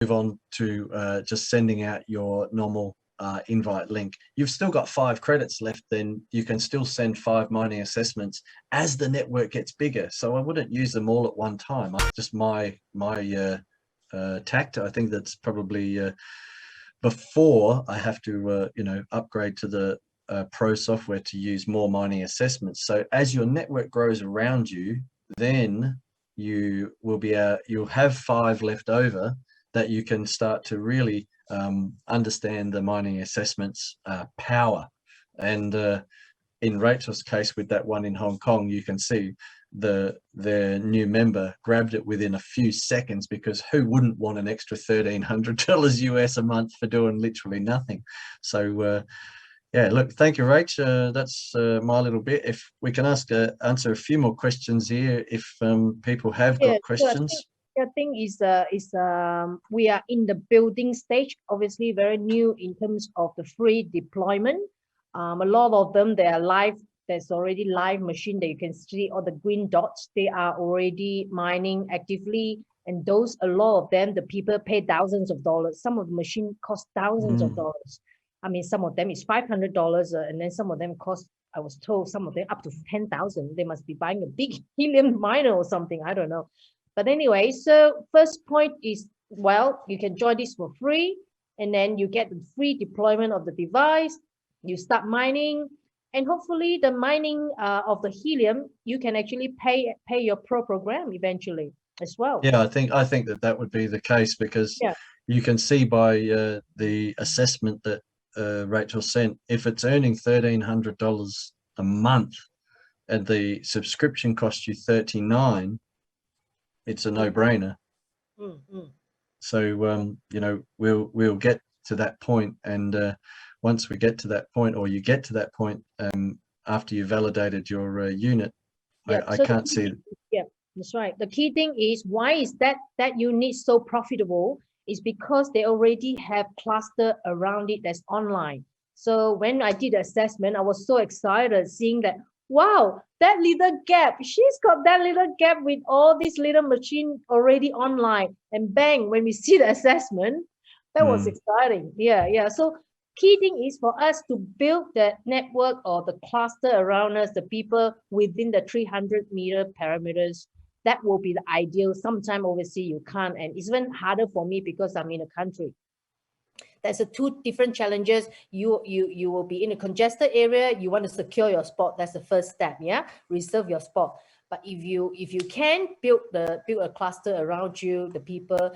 move on to just sending out your normal invite link. You've still got 5 credits left, then you can still send 5 mining assessments as the network gets bigger. So I wouldn't use them all at one time. Just my tact. I think that's probably before I have to upgrade to the pro software to use more mining assessments. So as your network grows around you, then you will you'll have 5 left over that you can start to really understand the mining assessments power. And in Rachel's case, with that one in Hong Kong, you can see their new member grabbed it within a few seconds, because who wouldn't want an extra $1,300 US a month for doing literally nothing? So yeah, look, thank you, Rach. That's my little bit. If we can answer a few more questions here, if people have got questions. So I think we are in the building stage, obviously very new in terms of the free deployment. A lot of them, they are live. There's already live machine that you can see all the green dots. They are already mining actively. And those, a lot of them, the people pay thousands of dollars. Some of the machine cost thousands of dollars. I mean, some of them is $500, and then some of them cost, I was told, some of them up to 10,000. They must be buying a big helium miner or something. I don't know. But anyway, so first point is, well, you can join this for free, and then you get the free deployment of the device. You start mining, and hopefully the mining of the helium, you can actually pay your pro program eventually as well. Yeah, I think that would be the case, because you can see by the assessment that Rachel sent, if it's earning $1,300 a month and the subscription costs you $39, it's a no-brainer. So we'll get to that point, and once we get to that point, or you get to that point after you validated your unit, I can't see. Yeah, that's right. The key thing is, why is that unit so profitable? Is because they already have cluster around it that's online. So when I did the assessment, I was so excited seeing that, wow, that little gap, she's got that little gap with all these little machine already online. And bang, when we see the assessment, that was exciting. Yeah. So key thing is for us to build the network or the cluster around us, the people within the 300-meter parameters. That will be the ideal. Sometime overseas you can't, and it's even harder for me because I'm in a country. There's 2 different challenges. You will be in a congested area. You want to secure your spot. That's the first step. Yeah, reserve your spot. But if you can build a cluster around you, the people,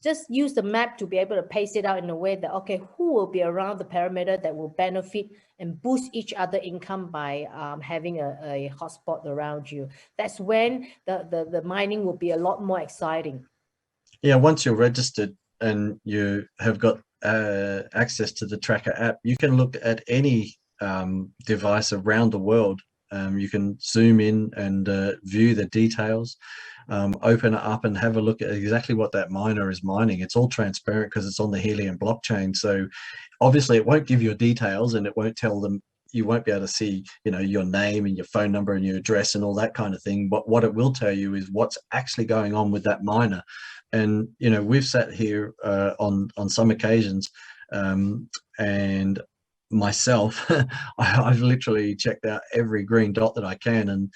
just use the map to be able to pace it out in a way that, okay, who will be around the parameter that will benefit and boost each other income by having a hotspot around you. That's when the mining will be a lot more exciting. Yeah, once you're registered and you have got access to the tracker app, you can look at any device around the world. You can zoom in and view the details, open it up and have a look at exactly what that miner is mining. It's all transparent because it's on the Helium blockchain. So obviously it won't give you details, and it won't tell them, you won't be able to see, your name and your phone number and your address and all that kind of thing. But what it will tell you is what's actually going on with that miner. And, we've sat here on some occasions and myself, I've literally checked out every green dot that I can, and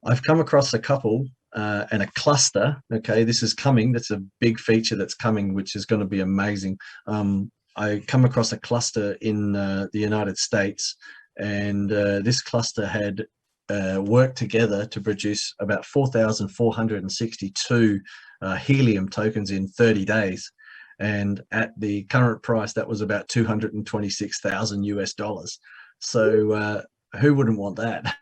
I've come across a couple and a cluster. Okay, this is coming. That's a big feature that's coming, which is going to be amazing. I come across a cluster in the United States, and this cluster had worked together to produce about 4,462 helium tokens in 30 days. And at the current price, that was about $226,000 US. So who wouldn't want that?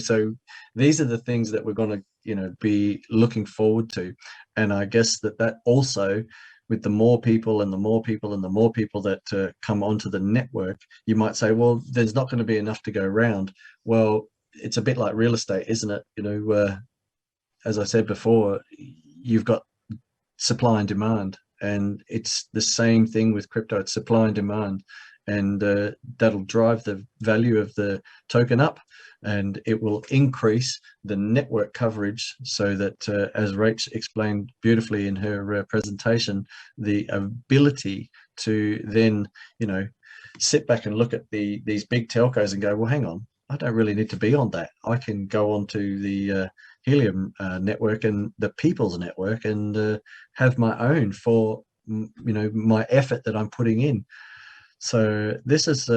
So these are the things that we're going to, be looking forward to. And I guess that also, with the more people and the more people and the more people that come onto the network, you might say, well, there's not going to be enough to go around. Well, it's a bit like real estate, isn't it? As I said before, you've got supply and demand. And it's the same thing with crypto. It's supply and demand. and that'll drive the value of the token up, and it will increase the network coverage so that, as Rach explained beautifully in her presentation, the ability to then, sit back and look at these big telcos and go, well, hang on, I don't really need to be on that. I can go onto the Helium network and the People's Network and have my own for, my effort that I'm putting in. So this is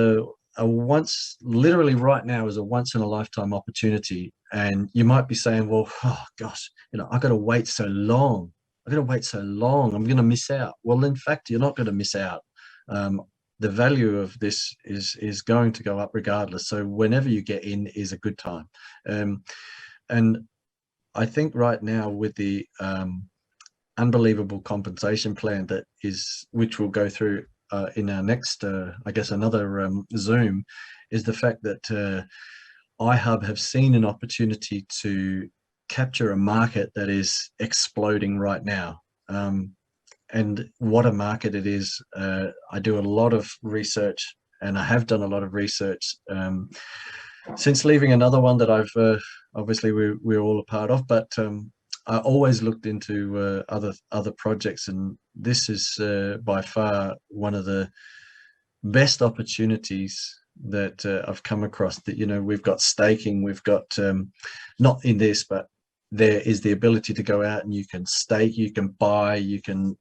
literally right now is a once in a lifetime opportunity. And you might be saying, well, oh gosh, I got to wait so long. I'm going to miss out. Well, in fact, you're not going to miss out. The value of this is going to go up regardless. So whenever you get in is a good time. And I think right now with the unbelievable compensation plan which we'll go through in our next, I guess, another Zoom, is the fact that iHub have seen an opportunity to capture a market that is exploding right now. And what a market it is. I do a lot of research, and I have done a lot of research since leaving another one that I've obviously we're all a part of, but I always looked into other projects, and this is by far one of the best opportunities that I've come across. That we've got staking, we've got not in this, but there is the ability to go out and you can stake, you can buy, you can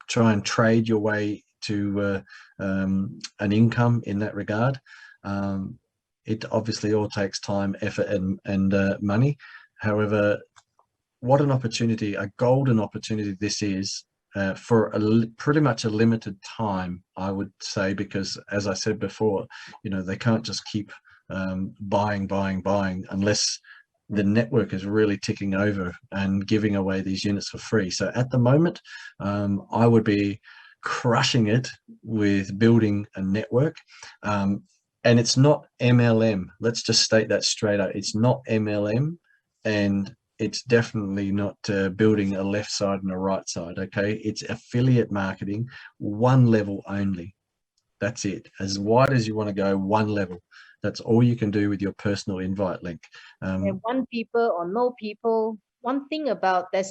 try and trade your way to an income in that regard. It obviously all takes time, effort, and money. However, what an opportunity, a golden opportunity this is for pretty much a limited time, I would say, because as I said before, they can't just keep buying unless the network is really ticking over and giving away these units for free. So at the moment, I would be crushing it with building a network. And it's not MLM. Let's just state that straight out. It's not MLM, and it's definitely not building a left side and a right side, okay? It's affiliate marketing, one level only. That's it. As wide as you want to go, one level. That's all you can do with your personal invite link. And one people or no people. One thing about I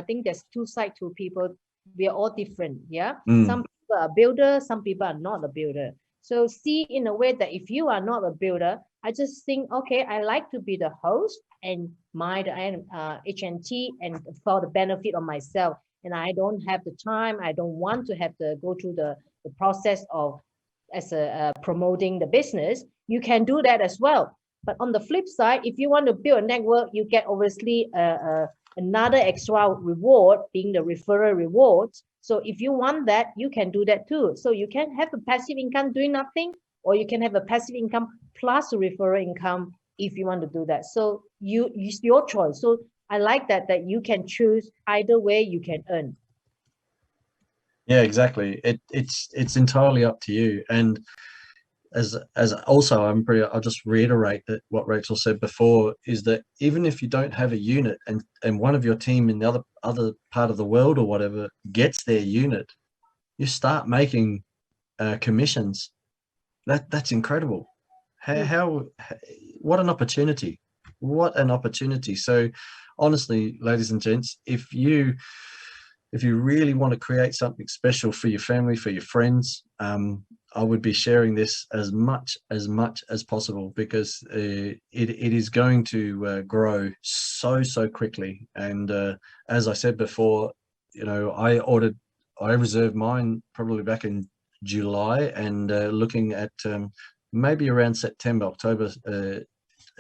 think there's two sides to people. We are all different, yeah? Some people are builders, some people are not a builder. So see, in a way that if you are not a builder, I just think, okay, I like to be the host and mind HNT and for the benefit of myself. And I don't have the time. I don't want to have to go through the process of promoting the business. You can do that as well. But on the flip side, if you want to build a network, you get obviously another extra reward, being the referral rewards. So if you want that, you can do that too. So you can have a passive income doing nothing, or you can have a passive income plus a referral income if you want to do that. So it's your choice. So I like that you can choose either way you can earn. Yeah, exactly. It's entirely up to you. And as also, I'll just reiterate that what Rachel said before is that even if you don't have a unit and one of your team in the other part of the world or whatever gets their unit, you start making commissions. That's incredible. What an opportunity. What an opportunity. So honestly, ladies and gents, if you really want to create something special for your family, for your friends, I would be sharing this as much as possible, because it is going to grow so quickly. And as I said before, I reserved mine probably back in July, and looking at maybe around September, October,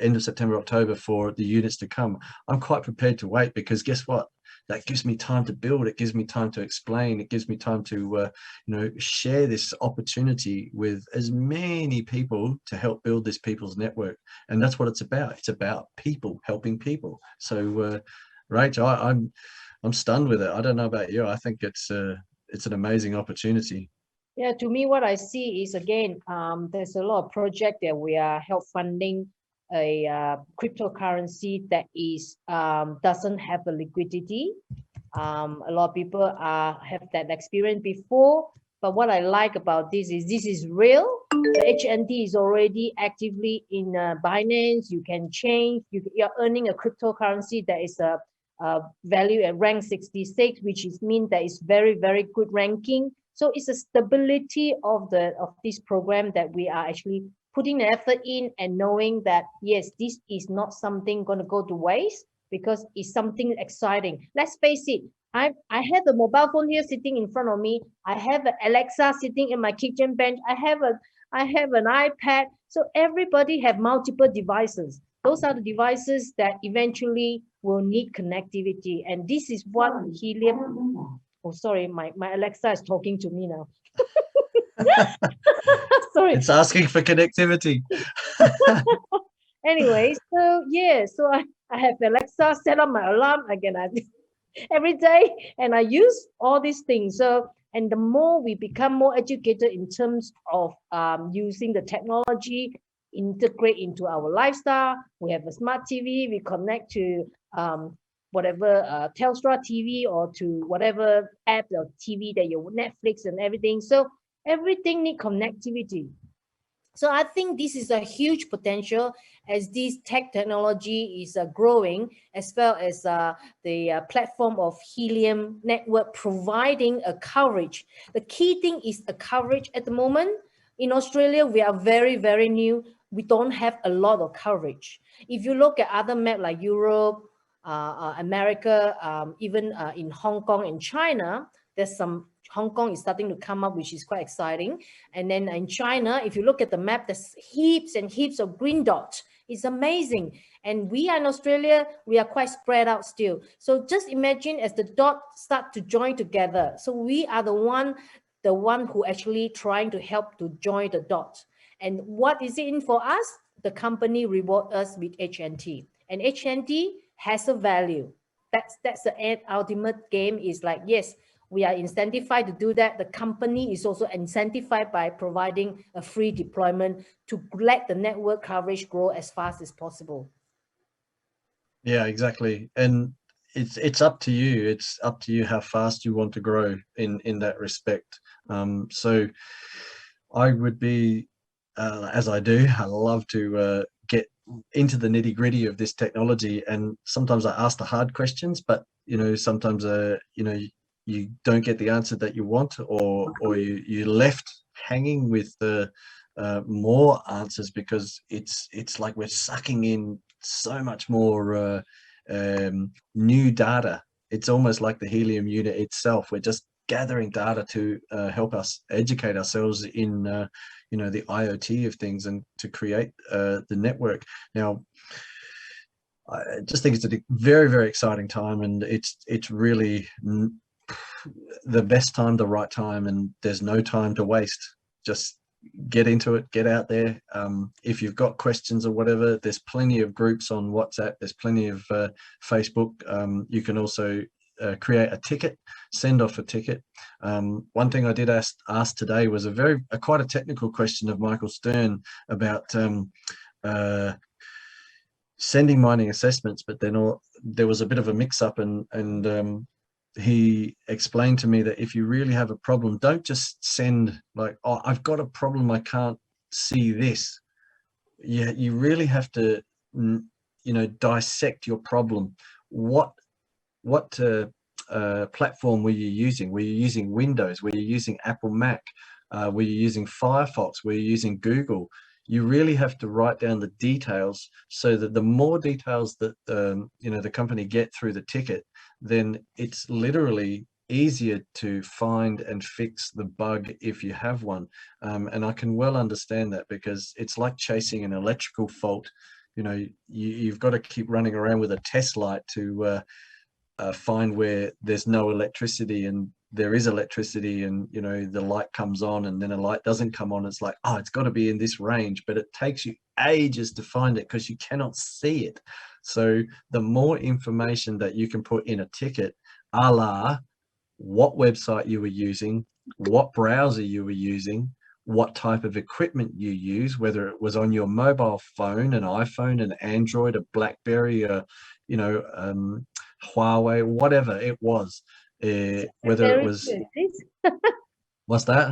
end of September, October for the units to come. I'm quite prepared to wait, because guess what? That gives me time to build. It gives me time to explain. It gives me time to, share this opportunity with as many people to help build this people's network. And that's what it's about. It's about people helping people. So, Rachel, I'm stunned with it. I don't know about you. I think it's an amazing opportunity. Yeah, to me, what I see is, again, there's a lot of project that we are help funding a cryptocurrency that is doesn't have a liquidity. A lot of people have that experience before. But what I like about this is real. The HNT is already actively in Binance. You can change. You're earning a cryptocurrency that is a value at rank 66, which is mean that it's very, very good ranking. So it's a stability of this program that we are actually putting the effort in, and knowing that yes, this is not something going to go to waste, because it's something exciting. Let's face it, I have a mobile phone here sitting in front of me. I have an Alexa sitting in my kitchen bench. I have an iPad. So everybody have multiple devices. Those are the devices that eventually will need connectivity. And this is what Helium. Oh, sorry, my Alexa is talking to me now. Sorry. It's asking for connectivity. Anyway, so yeah, so I have Alexa set up my alarm again every day, and I use all these things. So, and the more we become more educated in terms of using the technology, integrate into our lifestyle. We have a smart TV, we connect to whatever Telstra TV, or to whatever app or TV that you Netflix and everything. So everything need connectivity. So I think this is a huge potential as this technology is growing, as well as the platform of Helium network providing a coverage. The key thing is a coverage at the moment. In Australia, we are very, very new. We don't have a lot of coverage. If you look at other maps like Europe, America, even in Hong Kong and China, there's some Hong Kong is starting to come up, which is quite exciting. And then in China, if you look at the map, there's heaps and heaps of green dots. It's amazing. And we are in Australia, we are quite spread out still. So just imagine as the dots start to join together. So we are the one who actually trying to help to join the dots. And what is it in for us? The company reward us with HNT. And HNT has a value. That's the ultimate game, is like, yes, we are incentivized to do that. The company is also incentivized by providing a free deployment to let the network coverage grow as fast as possible. Yeah, exactly. And it's up to you. It's up to you how fast you want to grow in that respect. So I would be, as I do, I love to get into the nitty gritty of this technology. And sometimes I ask the hard questions, but sometimes you don't get the answer that you want, or you're left hanging with the more answers, because it's like we're sucking in so much more new data. It's almost like the Helium unit itself. We're just gathering data to help us educate ourselves in the IoT of things, and to create the network. Now, I just think it's a very, very exciting time, and it's really the best time, the right time, and there's no time to waste. Just get into it, get out there. If you've got questions or whatever, there's plenty of groups on WhatsApp, there's plenty of Facebook. You can also create a ticket, send off a ticket. One thing I did ask today was quite a technical question of Michael Stern about sending mining assessments, but then there was a bit of a mix-up, and he explained to me that if you really have a problem, don't just send like, oh, I've got a problem, I can't see this. You really have to dissect your problem. What platform were you using? Were you using Windows? Were you using Apple Mac? Were you using Firefox? Were you using Google? You really have to write down the details, so that the more details that the company get through the ticket, then it's literally easier to find and fix the bug if you have one. And I can well understand that, because it's like chasing an electrical fault. You've got to keep running around with a test light to find where there's no electricity, and there is electricity, and the light comes on, and then a light doesn't come on. It's like, oh, it's got to be in this range, but it takes you ages to find it because you cannot see it. So the more information that you can put in a ticket, a la what website you were using, what browser you were using, what type of equipment you use, whether it was on your mobile phone, an iPhone, an Android, a BlackBerry, Huawei, whatever it was, whether it was What's that?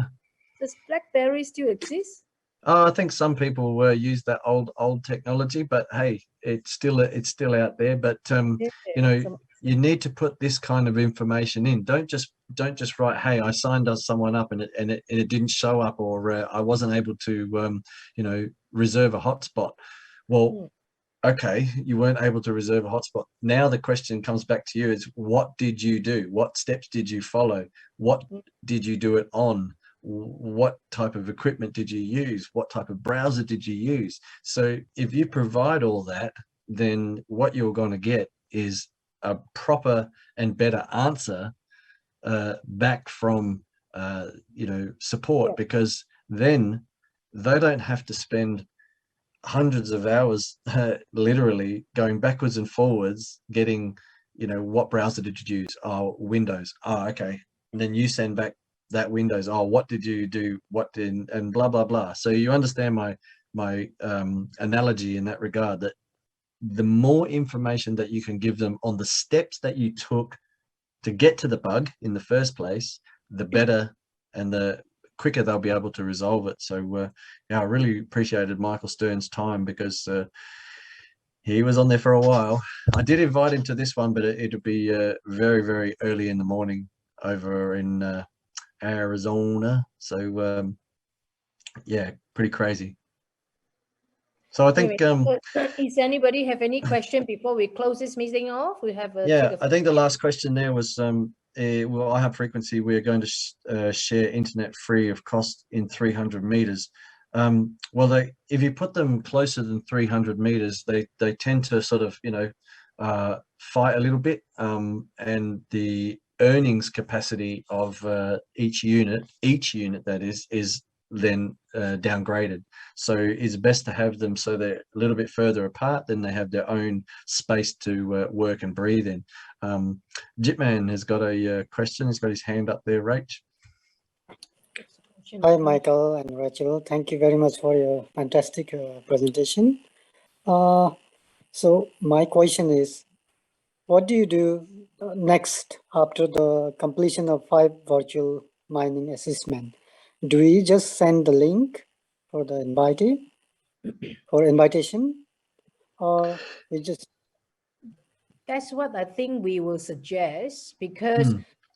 Does BlackBerry still exist? I think some people use that old technology, but hey, it's still out there. But Yeah, you know, some- you need to put this kind of information in. Don't just write, hey, I signed someone up and it didn't show up, or I wasn't able to reserve a hotspot. Well, okay, you weren't able to reserve a hotspot. Now the question comes back to you: is what did you do? What steps did you follow? What did you do it on? What type of equipment did you use? What type of browser did you use? So if you provide all that, then what you're going to get is a proper and better answer back from support, Yeah. because then they don't have to spend hundreds of hours literally going backwards and forwards getting, what browser did you use? Oh, Windows. Oh, okay. And then you send back that Windows. Oh, what did you do? What did, and blah blah blah. So you understand my analogy in that regard, that the more information that you can give them on the steps that you took to get to the bug in the first place, the better and the quicker they'll be able to resolve it. So yeah, I really appreciated Michael Stern's time, because he was on there for a while. I did invite him to this one, but it'll be very, very early in the morning over in Arizona. So yeah, pretty crazy. So I think Anyway, is anybody have any question before we close this meeting off? We have yeah, I think the last question there was well, iHub frequency, we're going to share internet free of cost in 300 meters. Well, if you put them closer than 300 meters, they tend to sort of fight a little bit, and the earnings capacity of each unit that is then downgraded. So it's best to have them so they're a little bit further apart, then they have their own space to work and breathe in. Jitman has got a question. He's got his hand up there, Rach. Hi, Michael and Rachel. Thank you very much for your fantastic presentation. So my question is, what do you do next after the completion of 5 virtual mining assessment? Do we just send the link for the invitation, or we just? That's what I think we will suggest, because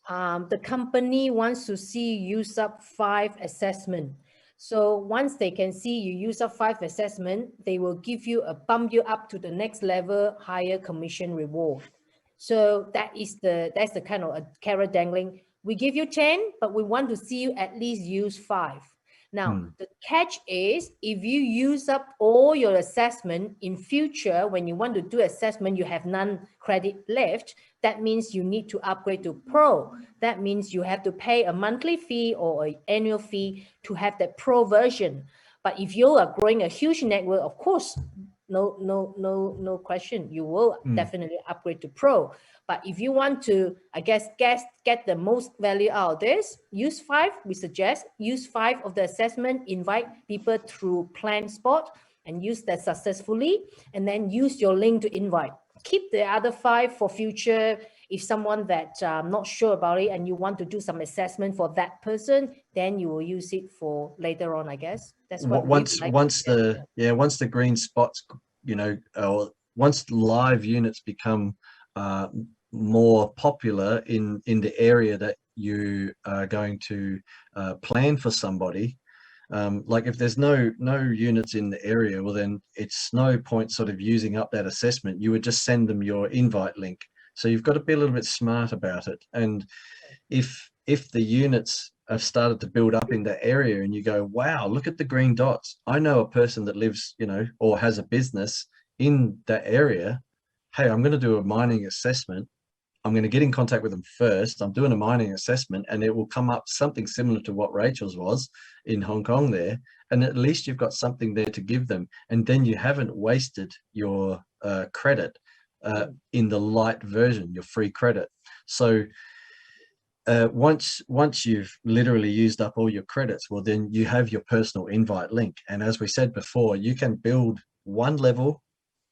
the company wants to see you use up 5 assessment. So once they can see you use up 5 assessment, they will give you bump you up to the next level, higher commission reward. So that's the kind of a carrot dangling. We give you 10, but we want to see you at least use 5. Now, the catch is, if you use up all your assessment in future, when you want to do assessment, you have none credit left, that means you need to upgrade to Pro. That means you have to pay a monthly fee or an annual fee to have that Pro version. But if you are growing a huge network, of course, no question, you will definitely upgrade to Pro. But if you want to, I guess, get the most value out of this, use 5. We suggest use 5 of the assessment, invite people through Plan Spot and use that successfully, and then use your link to invite. Keep the other 5 for future. If someone that not sure about it and you want to do some assessment for that person, then you will use it for later on, I guess. That's what once the green spots, or once live units become more popular in the area that you are going to plan for somebody, like if there's no units in the area, well then it's no point sort of using up that assessment. You would just send them your invite link. So you've got to be a little bit smart about it. And if the units have started to build up in that area and you go, wow, look at the green dots, I know a person that lives, or has a business in that area. Hey, I'm going to do a mining assessment. I'm going to get in contact with them first. I'm doing a mining assessment, and it will come up something similar to what Rachel's was in Hong Kong there. And at least you've got something there to give them. And then you haven't wasted your credit in the light version, your free credit. So once you've literally used up all your credits, well, then you have your personal invite link. And as we said before, you can build one level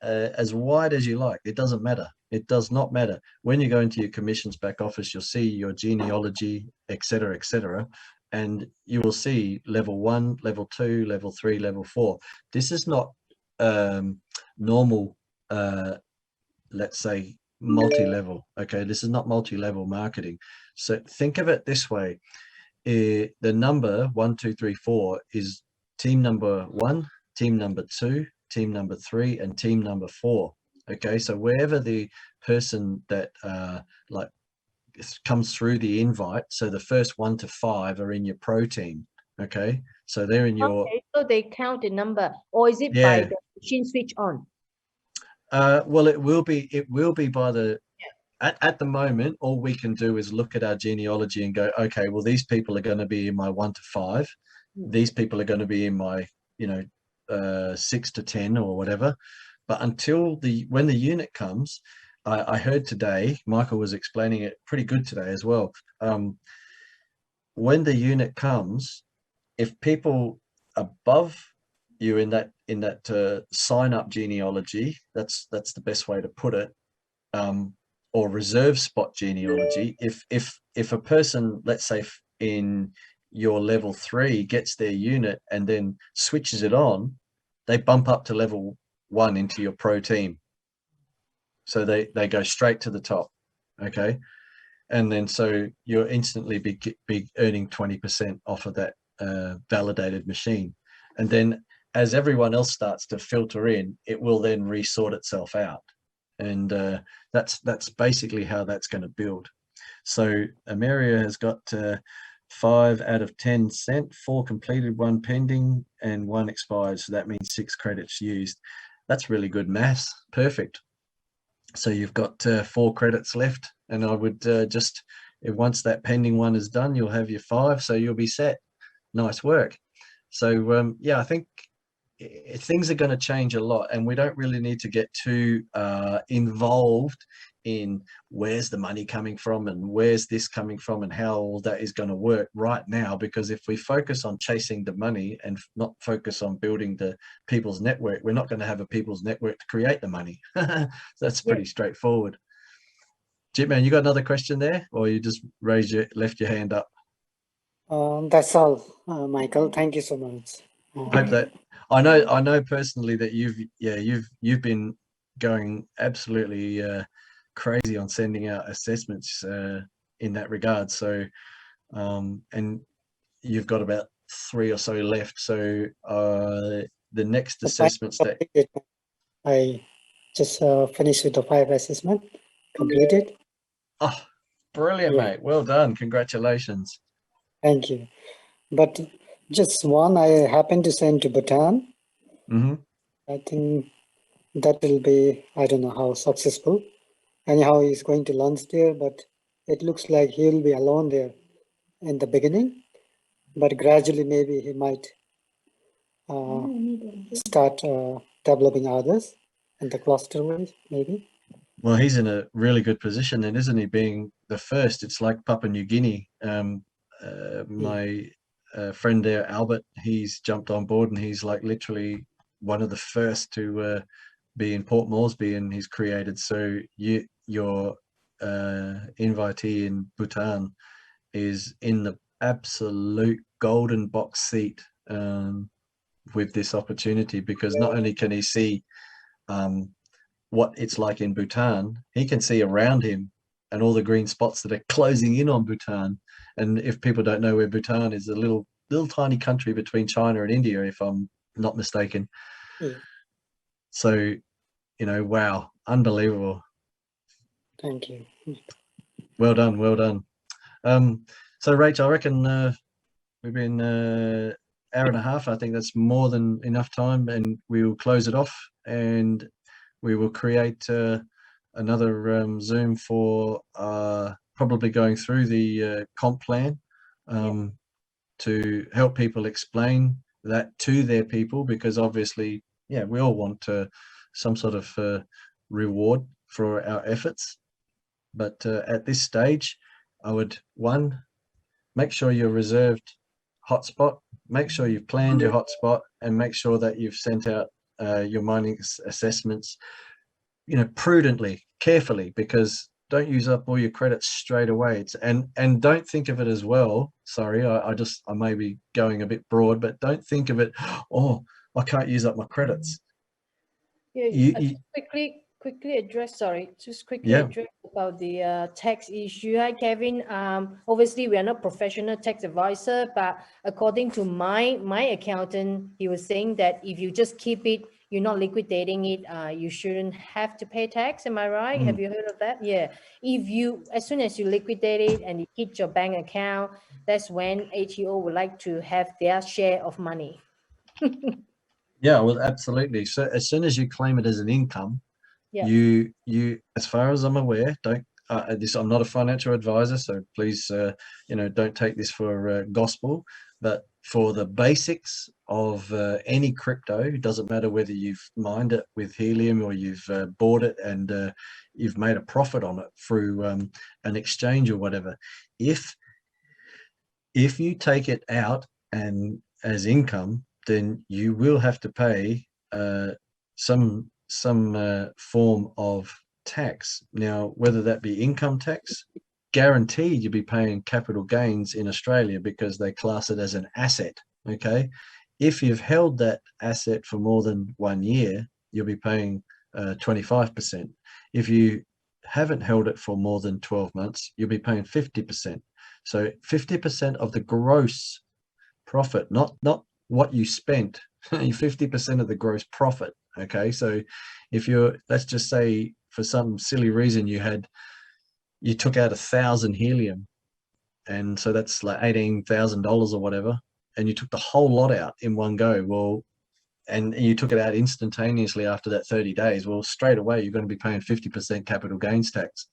as wide as you like. It doesn't matter. It does not matter. When you go into your commissions back office, you'll see your genealogy, etc., etc. and you will see level 1, level 2, level 3, level 4. This is not normal, let's say, multi-level. Okay, this is not multi-level marketing. So think of it this way. The number 1, 2, 3, 4 is team number 1, team number 2, team number 3, and team number 4. Okay, so wherever the person that like comes through the invite, so the first 1 to 5 are in your pro team. Okay, so they're in your, Okay, so they count the number, or is it by yeah. the machine switch on? Well, it will be by the, at the moment, all we can do is look at our genealogy and go, okay, well, these people are going to be in my 1 to 5. These people are going to be in my, 6 to 10 or whatever. But until when the unit comes, I heard today, Michael was explaining it pretty good today as well. When the unit comes, if people above you in that sign up genealogy, that's the best way to put it, or reserve spot genealogy. If a person, let's say in your level 3, gets their unit and then switches it on, they bump up to level 1 into your pro team. So they go straight to the top. Okay, and then so you'll instantly be earning 20% off of that validated machine. And then as everyone else starts to filter in, it will then resort itself out. And that's basically how that's going to build. So Ameria has got 5 out of 10 sent, 4 completed, 1 pending, and 1 expired. So that means 6 credits used. That's really good maths. Perfect. So you've got 4 credits left, and I would just, once that pending one is done, you'll have your 5, so you'll be set. Nice work. So yeah, I think things are going to change a lot, and we don't really need to get too involved in where's the money coming from and where's this coming from and how all that is going to work right now, because if we focus on chasing the money and not focus on building the people's network, we're not going to have a people's network to create the money. That's pretty straightforward. Jitman, you got another question there, or you just left your hand up? That's all, Michael. Thank you so much. Hope that I know personally that you've been going absolutely crazy on sending out assessments in that regard. So and you've got about 3 or so left. So the next assessments that I just finished with the 5 assessment completed. Oh, brilliant, mate. Well done. Congratulations. Thank you. But just one I happen to send to Bhutan. I think that will be, I don't know how successful. Anyhow, he's going to launch there, but it looks like he'll be alone there in the beginning. But gradually, maybe he might start developing others in the cluster ways, maybe. Well, he's in a really good position then, isn't he? Being the first, it's like Papua New Guinea. My friend there, Albert, he's jumped on board, and he's like literally one of the first to be in Port Moresby, and he's created. So your invitee in Bhutan is in the absolute golden box seat with this opportunity, because not only can he see what it's like in Bhutan, he can see around him and all the green spots that are closing in on Bhutan. And if people don't know where Bhutan is, a little tiny country between China and India, if I'm not mistaken. So, wow, unbelievable. Thank you. Well done, well done. So Rachel, I reckon we've been hour and a half. I think that's more than enough time, and we will close it off, and we will create another Zoom for probably going through the comp plan to help people explain that to their people, because obviously, we all want some sort of reward for our efforts. But at this stage, I would, make sure you're reserved hotspot, make sure you've planned your hotspot, and make sure that you've sent out your mining assessments, prudently, carefully, because don't use up all your credits straight away. And don't think of it as well. Sorry, I may be going a bit broad, but don't think of it, oh, I can't use up my credits. Yeah, quickly address, address about the tax issue. Hi, Kevin. Obviously, we are not professional tax advisor, but according to my accountant, he was saying that if you just keep it, you're not liquidating it, you shouldn't have to pay tax. Am I right? Have you heard of that? Yeah. If you, as soon as you liquidate it and you hit your bank account, that's when ATO would like to have their share of money. Yeah, well, absolutely. So as soon as you claim it as an income, you, as far as I'm aware, don't. I'm not a financial advisor, so please, don't take this for gospel. But for the basics of any crypto, it doesn't matter whether you've mined it with Helium or you've bought it and you've made a profit on it through an exchange or whatever. If you take it out and as income, then you will have to pay some form of tax. Now, whether that be income tax, guaranteed you'll be paying capital gains in Australia because they class it as an asset. Okay, if you've held that asset for more than 1 year, you'll be paying 25%. If you haven't held it for more than 12 months, you'll be paying 50%. So 50% of the gross profit, not what you spent, 50% of the gross profit. Okay, so if you're, let's just say for some silly reason you took out 1,000 Helium, and so that's like $18,000 or whatever, and you took the whole lot out in one go, well, and you took it out instantaneously after that 30 days, well, straight away you're going to be paying 50% capital gains tax.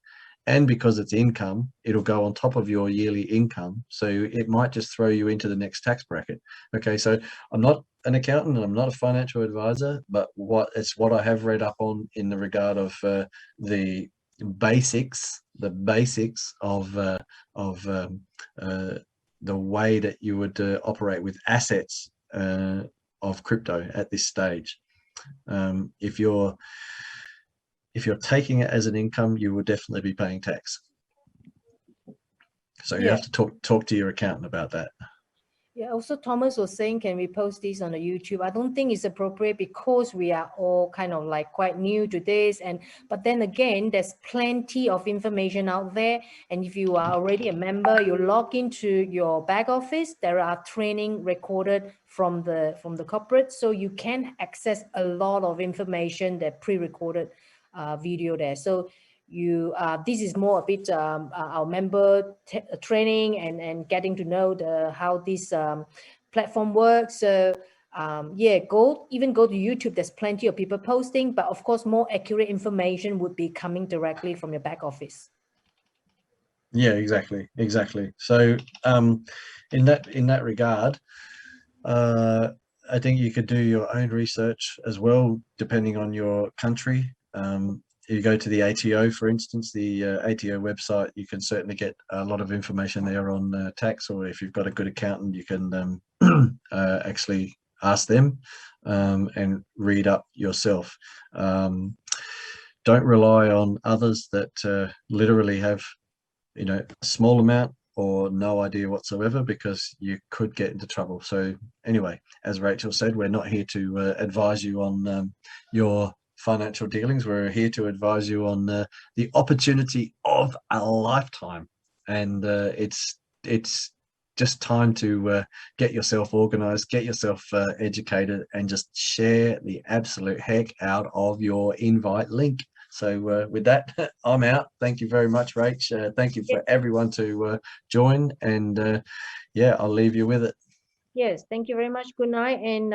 And because it's income, it'll go on top of your yearly income. So it might just throw you into the next tax bracket. Okay, so I'm not an accountant and I'm not a financial advisor, but it's what I have read up on in the regard of the basics of the way that you would operate with assets of crypto at this stage. If you're taking it as an income, you will definitely be paying tax. So you have to talk to your accountant about that. Yeah, also Thomas was saying, can we post this on the YouTube? I don't think it's appropriate because we are all kind of like quite new to this. But then again, there's plenty of information out there. And if you are already a member, you log into your back office, there are training recorded from the corporate. So you can access a lot of information, that pre-recorded video there. So this is more a bit our member training and getting to know how this platform works. So go to YouTube. There's plenty of people posting, but of course more accurate information would be coming directly from your back office. Yeah, exactly. So in that regard, I think you could do your own research as well, depending on your country. If you go to the ATO, for instance, the ATO website, you can certainly get a lot of information there on tax, or if you've got a good accountant, you can actually ask them and read up yourself. Don't rely on others that literally have, a small amount or no idea whatsoever, because you could get into trouble. So anyway, as Rachel said, we're not here to advise you on your financial dealings. We're here to advise you on the opportunity of a lifetime, and it's just time to get yourself organized, get yourself educated, and just share the absolute heck out of your invite link. So with that, I'm out. Thank you very much, Rach. Thank you for everyone to join, and I'll leave you with it. Yes, thank you very much. Good night, and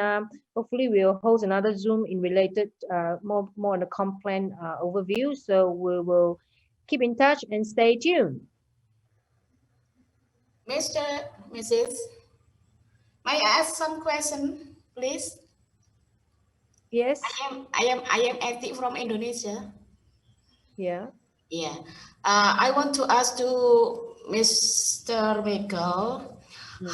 hopefully we'll host another Zoom in related more on the comp plan overview. So we will keep in touch and stay tuned. Mrs. May I ask some question, please? Yes. I am active from Indonesia. Yeah. Yeah. I want to ask to Mr. Michael.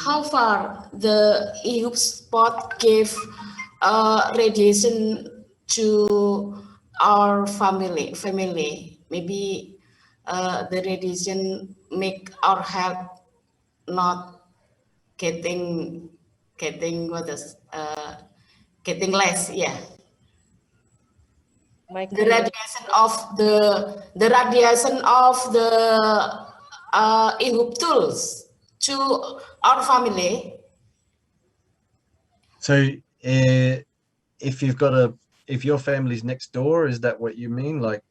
How far the Hotspot gave radiation to our family? Maybe the radiation make our health not getting what is getting less, yeah. The radiation of the radiation of the iHub tools to our family. So if your family's next door, is that what you mean? Like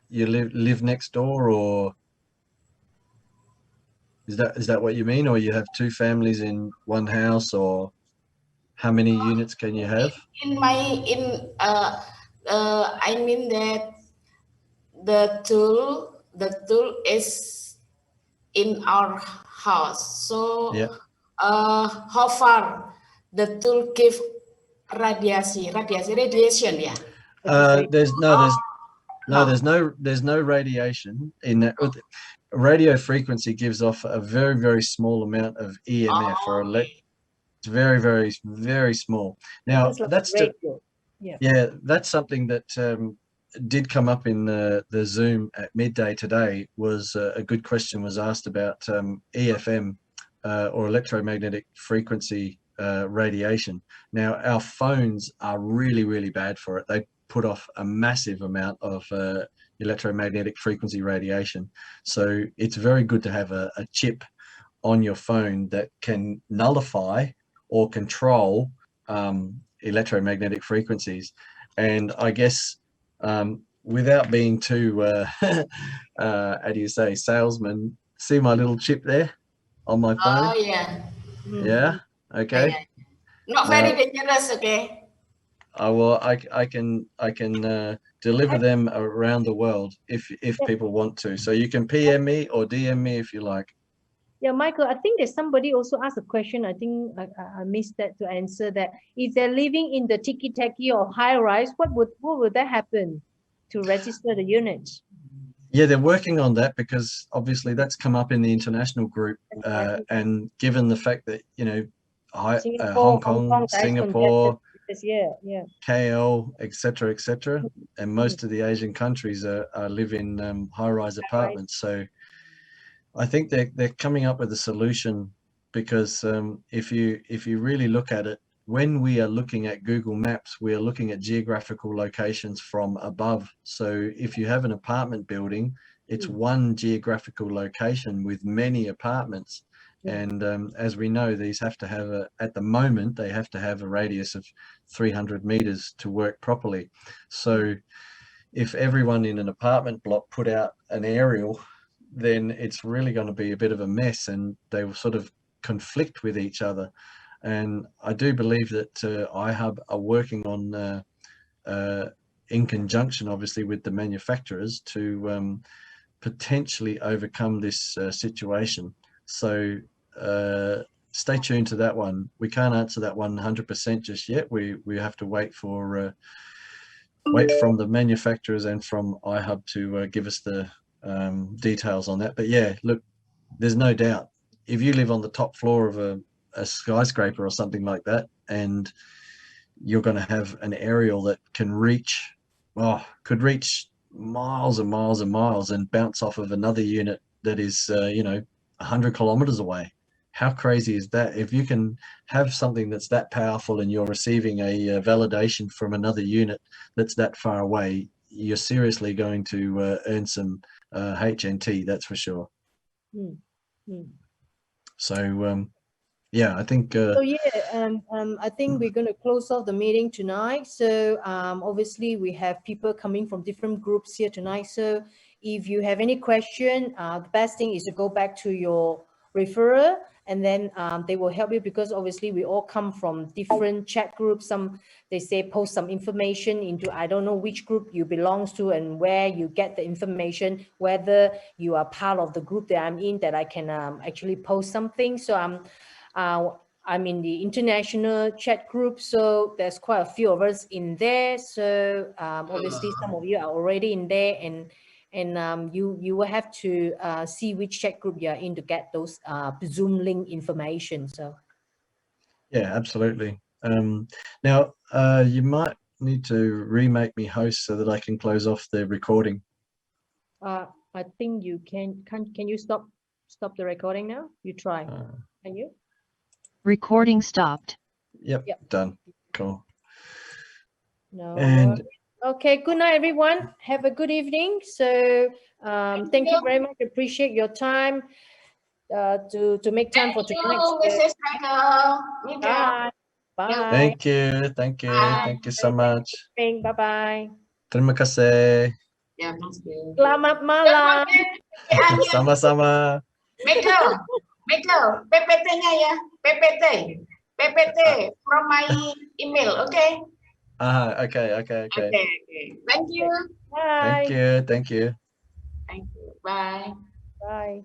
you live next door, or is that what you mean? Or you have two families in one house, or how many units can you have? I mean that the tool is in our house. So yeah. How far the tool give radiation, yeah. There's no radiation in that. Radio frequency gives off a very small amount of EMF or it's very small. Now that's that's something that did come up in the Zoom at midday today. Was a good question was asked about EFM or electromagnetic frequency radiation. Now our phones are really bad for it. They put off a massive amount of electromagnetic frequency radiation. So it's very good to have a chip on your phone that can nullify or control electromagnetic frequencies. And I guess without being too, how do you say, salesman, see my little chip there on my phone? Oh, yeah. Yeah, okay. Yeah. Not very dangerous, okay? I can deliver them around the world if people want to. So you can PM me or DM me if you like. Yeah, Michael, I think there's somebody also asked a question. I think I missed that to answer that. If they're living in the tiki-taki or high-rise, what would that happen to register the units? Yeah, they're working on that because obviously that's come up in the international group, and given the fact that Hong Kong, Singapore, KL, etc., and most of the Asian countries live in high-rise apartments. So I think they're coming up with a solution because if you really look at it, when we are looking at Google Maps, we are looking at geographical locations from above. So if you have an apartment building, it's one geographical location with many apartments. And as we know, these have to have at the moment, they have to have a radius of 300 meters to work properly. So if everyone in an apartment block put out an aerial, then it's really going to be a bit of a mess, and they will sort of conflict with each other. And I do believe that iHub are working on, in conjunction, obviously, with the manufacturers to potentially overcome this situation. So stay tuned to that one. We can't answer that 100% just yet. We have to wait for wait from the manufacturers and from iHub to give us the details on that. But yeah, look, there's no doubt if you live on the top floor of a skyscraper or something like that, and you're going to have an aerial that can reach, could reach miles and miles and miles and bounce off of another unit that is 100 kilometers away. How crazy is that? If you can have something that's that powerful and you're receiving a validation from another unit that's that far away, you're seriously going to earn some HNT, that's for sure. So yeah, I think I think we're going to close off the meeting tonight. So obviously we have people coming from different groups here tonight. So if you have any question, the best thing is to go back to your referrer, and then they will help you, because obviously we all come from different chat groups. Some, they say, post some information into, I don't know which group you belongs to and where you get the information, whether you are part of the group that I'm in, that I can actually post something. So I'm in the international chat group, so there's quite a few of us in there. So obviously some of you are already in there, and you will have to see which chat group you're in to get those Zoom link information. So yeah, absolutely. Now you might need to remake me host so that I can close off the recording. I think you can you stop the recording now? You try. Can you? Recording stopped. Yep, Yep. done. Cool. No. And okay, good night, everyone. Have a good evening. So thank you very much. Appreciate your time to make time for tonight's. Mrs. Michael. Mitra. Bye. Bye. thank you. Thank you. Bye. Thank you so much. Bye-bye. Terima kasih. Ya, Mas Bill. Selamat malam. Sama-sama. Michael, PPT-nya ya, PPT from my email, okay? Okay. Okay. Thank you. Bye. Thank you. Thank you. Bye. Bye.